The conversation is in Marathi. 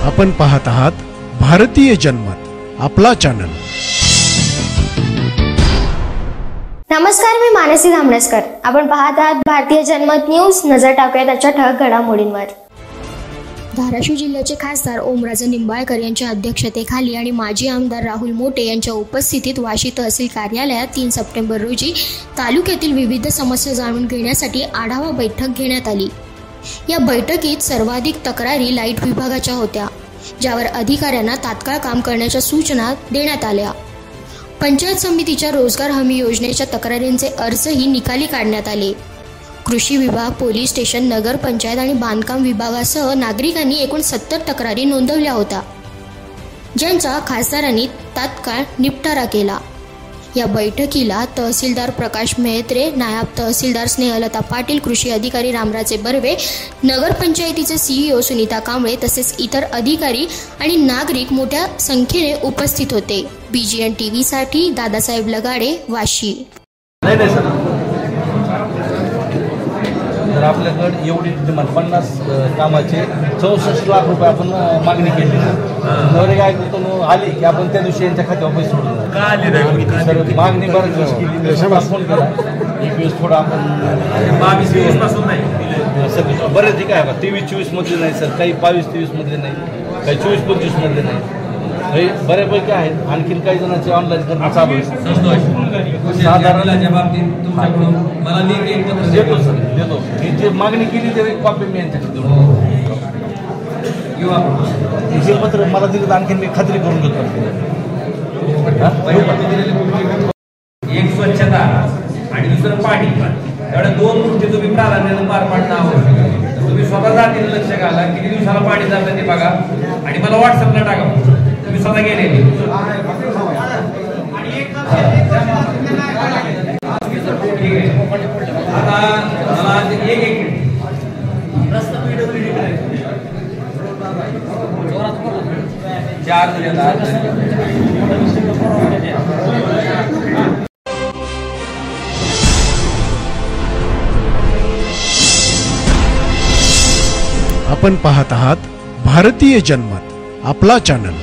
आपण पाहत आहात भारतीय जनमत, आपला चॅनल। नमस्कार, मी मानसी धामणेकर। आपण पाहत आहात भारतीय जनमत न्यूज। नजर टाकूया त्याच्या ठळक घडामोडींवर। धाराशिव जिल्ह्याचे खासदार ओमराजे निंबाळकर यांच्या अध्यक्षतेखाली आणि माजी आमदार राहुल मोटे यांच्या उपस्थितीत वाशी तहसील कार्यालयात 3 सप्टेंबर रोजी तालुक्यातील विविध समस्या जाणून घेण्यासाठी आढावा बैठक घेण्यात आली। या बैठकीत सर्वाधिक तक्रारी लाईट विभागाच्या होत्या, ज्यावर अधिकाऱ्यांना तात्काळ काम करण्याच्या सूचना देण्यात आल्या। पंचायत समितीच्या रोजगार हमी योजनेच्या तक्रारींचे अर्जही निकाली काढण्यात आले। कृषी विभाग, पोलीस स्टेशन, नगर पंचायत आणि बांधकाम विभागासह नागरिकांनी एकूण 70 तक्रारी नोंदवल्या होत्या, ज्यांचा खासदारांनी तात्काळ निपटारा केला। या बैठकीला तहसीलदार प्रकाश मेहत्रे, नायब तहसीलदार स्नेहलता पाटील, कृषी अधिकारी रामराजे बर्वे, नगर पंचायतीचे CEO सुनीता कांबळे तसेच इतर अधिकारी आणि नागरिक मोठ्या संख्येने उपस्थित होते। BGN TV साठी दादासाहेब लगाडे, वाशी। तर आपल्याकडे एवढी डिमांड 50 कामाचे 64 लाख रुपये आपण मागणी केली। नवरे काय करतो आले की आपण त्या दिवशी यांच्या खात्यावर पैसे सोडून मागणी बरं केली, फोन केला एक थोडा आपण 22-23 पासून नाही सर बरेच ठीक आहे। 23-24 मध्ये नाही सर, काही 22-23 मध्ये नाही, काही 24-25 मध्ये नाही, बऱ्यापैकी आहेत। आणखीन काही जणांचे ऑनलाईन करणं चालू आहे। साधारण बाबतीत तुमच्याकडून मला देतो सर, देतो। ही जी मागणी केली ते एक कॉपी मी यांच्याकडे देतो किंवा हे पत्र मला दिलं, आणखीन मी खात्री करून घेतो। एक स्वच्छता आणि दुसरं पाणी, एवढ्या 2 गोष्टी तुम्ही प्राधान्यानं पार पाडणं आवश्यक आहे। तुम्ही स्वतः जातीने लक्ष घाला, किती दिवसाला पाणी जातं ते बघा आणि मला व्हॉट्सअपला टाका। तुम्ही स्वतः गेलेले आता मला एक आपण पाहत आहात भारतीय जनमत, आपला चॅनल।